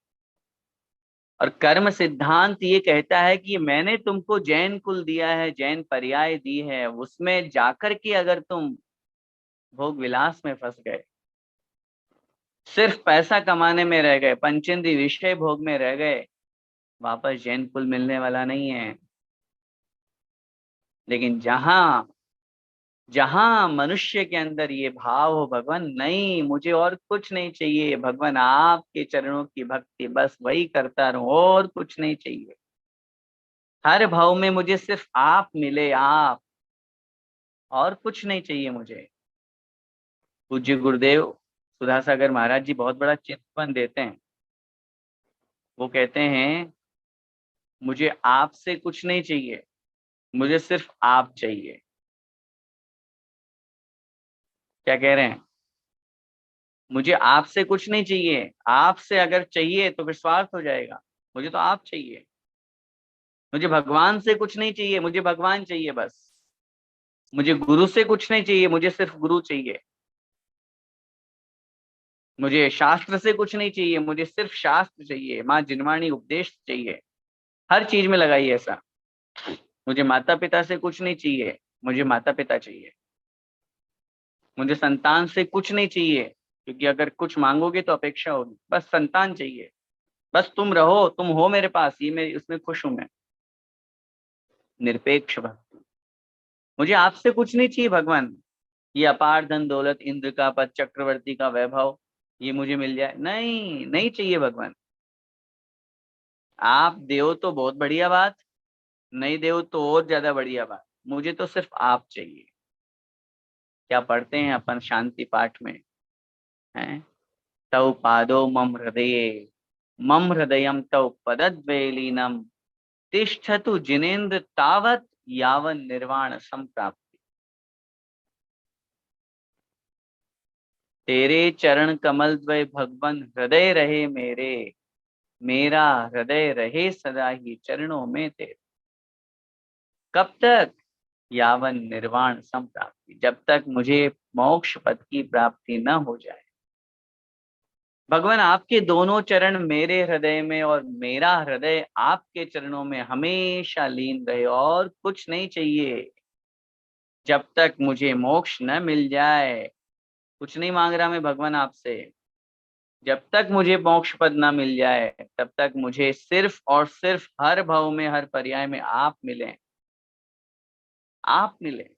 और कर्म सिद्धांत ये कहता है कि मैंने तुमको जैन कुल दिया है, जैन पर्याय दी है, उसमें जाकर के अगर तुम भोग विलास में फंस गए, सिर्फ पैसा कमाने में रह गए, पंचेंद्रिय विषय भोग में रह गए, वापस जैन कुल मिलने वाला नहीं है। लेकिन जहां जहां मनुष्य के अंदर ये भाव हो, भगवान नहीं मुझे और कुछ नहीं चाहिए, भगवान आपके चरणों की भक्ति बस वही करता रहूं और कुछ नहीं चाहिए, हर भाव में मुझे सिर्फ आप मिले, आप, और कुछ नहीं चाहिए मुझे। पूज्य गुरुदेव सुधासागर महाराज जी बहुत बड़ा चिंतन देते हैं। वो कहते हैं मुझे आपसे कुछ नहीं चाहिए, मुझे सिर्फ आप चाहिए। क्या कह रहे हैं? मुझे आपसे कुछ नहीं चाहिए, आपसे अगर चाहिए तो फिर स्वार्थ हो जाएगा, मुझे तो आप चाहिए। मुझे भगवान से कुछ नहीं चाहिए, मुझे भगवान चाहिए बस। मुझे गुरु से कुछ नहीं चाहिए, मुझे सिर्फ गुरु चाहिए। मुझे शास्त्र से कुछ नहीं चाहिए, मुझे सिर्फ शास्त्र चाहिए, माँ जिनवाणी उपदेश चाहिए। हर चीज में लगाइए ऐसा। मुझे माता पिता से कुछ नहीं चाहिए, मुझे माता पिता चाहिए। मुझे संतान से कुछ नहीं चाहिए, क्योंकि अगर कुछ मांगोगे तो अपेक्षा होगी, बस संतान चाहिए। बस तुम रहो, तुम हो मेरे पास, ये मैं उसमें खुश हूं मैं। निरपेक्ष भक्ति। मुझे आपसे कुछ नहीं चाहिए भगवान, ये अपार धन दौलत, इंद्र का पद, चक्रवर्ती का वैभव, ये मुझे मिल जाए, नहीं नहीं चाहिए भगवान। आप देव तो बहुत बढ़िया बात, नहीं देव तो और ज्यादा बढ़िया बात, मुझे तो सिर्फ आप चाहिए। क्या पढ़ते हैं अपन शांति पाठ में, हैं? तव पादो मम हृदये, मम हृदयम तव पदद्वैलीनम, तिष्ठतु जिनेन्द्र तावत यावन निर्वाण संप्राप्ति। तेरे चरण कमल द्वय भगवन हृदय रहे मेरे, मेरा हृदय रहे सदा ही चरणों में तेरे। कब तक? यावन निर्वाण संप्राप्ति, जब तक मुझे मोक्ष पद की प्राप्ति न हो जाए। भगवान आपके दोनों चरण मेरे हृदय में और मेरा हृदय आपके चरणों में हमेशा लीन रहे, और कुछ नहीं चाहिए। जब तक मुझे मोक्ष न मिल जाए, कुछ नहीं मांग रहा मैं भगवान आपसे, जब तक मुझे मोक्ष पद ना मिल जाए तब तक मुझे सिर्फ और सिर्फ हर भाव में, हर पर्याय में आप मिले, आप मिले।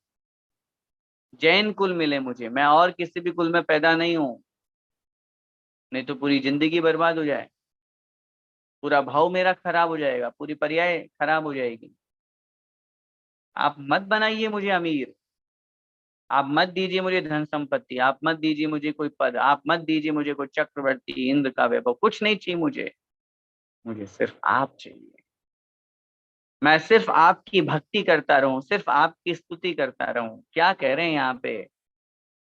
जैन कुल मिले मुझे, मैं और किसी भी कुल में पैदा नहीं हूं, नहीं तो पूरी जिंदगी बर्बाद हो जाए, पूरा भाव मेरा खराब हो जाएगा, पूरी पर्याय खराब हो जाएगी। आप मत बनाइए मुझे अमीर, आप मत दीजिए मुझे धन संपत्ति, आप मत दीजिए मुझे कोई पद, आप मत दीजिए मुझे कोई चक्रवर्ती इंद्र का वैभव, कुछ नहीं चाहिए मुझे, मुझे सिर्फ आप चाहिए। मैं सिर्फ आपकी भक्ति करता रहूं, सिर्फ आपकी स्तुति करता रहूं। क्या कह रहे हैं यहाँ पे?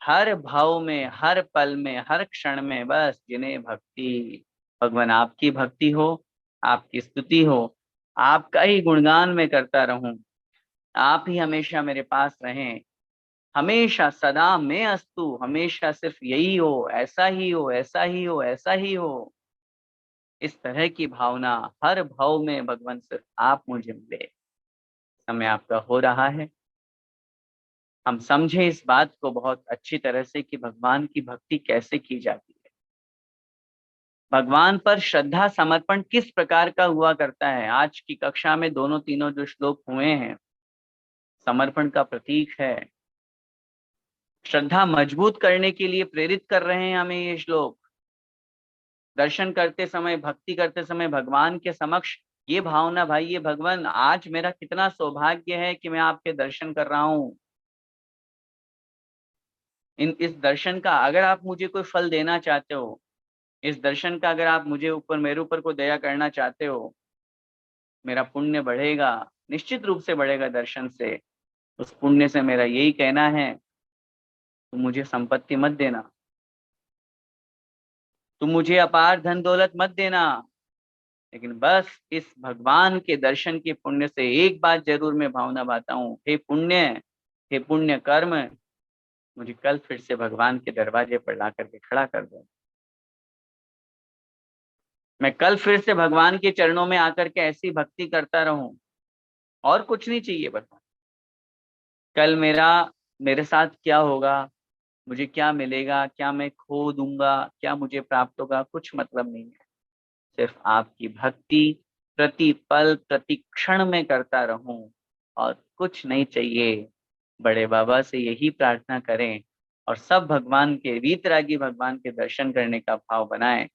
हर भाव में, हर पल में, हर क्षण में बस जिन्हें भक्ति, भगवान आपकी भक्ति हो, आपकी स्तुति हो, आपका ही गुणगान में करता रहूं, आप ही हमेशा मेरे पास रहें, हमेशा सदा मैं अस्तु, हमेशा सिर्फ यही हो, ऐसा ही हो, ऐसा ही हो, ऐसा ही हो। इस तरह की भावना हर भाव में भगवान सिर्फ आप मुझे मिले। समय आपका हो रहा है, हम समझे इस बात को बहुत अच्छी तरह से कि भगवान की भक्ति कैसे की जाती है, भगवान पर श्रद्धा समर्पण किस प्रकार का हुआ करता है। आज की कक्षा में दोनों तीनों जो श्लोक हुए हैं समर्पण का प्रतीक है। श्रद्धा मजबूत करने के लिए प्रेरित कर रहे हैं हमें ये श्लोक। दर्शन करते समय, भक्ति करते समय भगवान के समक्ष ये भावना, भाई ये भगवान आज मेरा कितना सौभाग्य है कि मैं आपके दर्शन कर रहा हूँ। इस दर्शन का अगर आप मुझे कोई फल देना चाहते हो, इस दर्शन का अगर आप मुझे ऊपर, मेरे ऊपर को दया करना चाहते हो, मेरा पुण्य बढ़ेगा, निश्चित रूप से बढ़ेगा दर्शन से। उस पुण्य से मेरा यही कहना है, तुम मुझे संपत्ति मत देना, तुम मुझे अपार धन दौलत मत देना, लेकिन बस इस भगवान के दर्शन के पुण्य से एक बात जरूर मैं भावना बाता हूँ, हे पुण्य, हे पुण्य कर्म, मुझे कल फिर से भगवान के दरवाजे पर ला करके खड़ा कर दो। मैं कल फिर से भगवान के चरणों में आकर के ऐसी भक्ति करता रहूं, और कुछ नहीं चाहिए भगवान। कल मेरे साथ क्या होगा, मुझे क्या मिलेगा, क्या मैं खो दूंगा, क्या मुझे प्राप्त होगा, कुछ मतलब नहीं है। सिर्फ आपकी भक्ति प्रति पल प्रति क्षण में करता रहूं, और कुछ नहीं चाहिए। बड़े बाबा से यही प्रार्थना करें और सब भगवान के, वीतरागी भगवान के दर्शन करने का भाव बनाएं।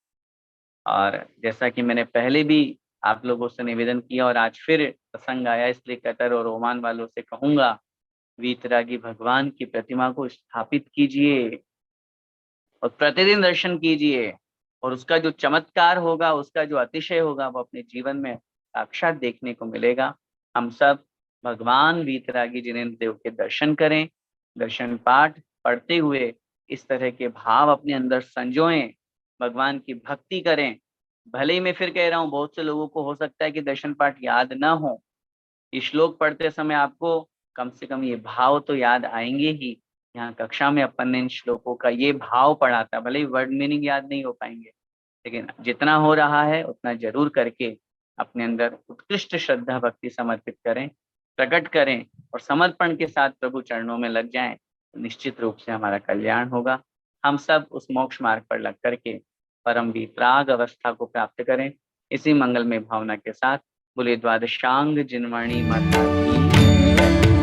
और जैसा कि मैंने पहले भी आप लोगों से निवेदन किया और आज फिर प्रसंग आया, इसलिए कतर और ओमान वालों से कहूंगा, वीतरागी भगवान की प्रतिमा को स्थापित कीजिए और प्रतिदिन दर्शन कीजिए, और उसका जो चमत्कार होगा, उसका जो अतिशय होगा, वो अपने जीवन में साक्षात देखने को मिलेगा। हम सब भगवान वीतरागी जिनेंद्र देव के दर्शन करें, दर्शन पाठ पढ़ते हुए इस तरह के भाव अपने अंदर संजोएं, भगवान की भक्ति करें। भले ही मैं फिर कह रहा हूँ, बहुत से लोगों को हो सकता है कि दर्शन पाठ याद ना हो, ये श्लोक पढ़ते समय आपको कम से कम ये भाव तो याद आएंगे ही। यहाँ कक्षा में अपन ने इन श्लोकों का ये भाव पढ़ा था, भले ही वर्ड मीनिंग याद नहीं हो पाएंगे, लेकिन जितना हो रहा है उतना जरूर करके अपने अंदर उत्कृष्ट श्रद्धा भक्ति समर्पित करें, प्रकट करें और समर्पण के साथ प्रभु चरणों में लग जाएं, तो निश्चित रूप से हमारा कल्याण होगा। हम सब उस मोक्ष मार्ग पर लग करके परम वितराग अवस्था को प्राप्त करें। इसी मंगलमय भावना के साथ बोले द्वादशांग जिनवाणी माता की।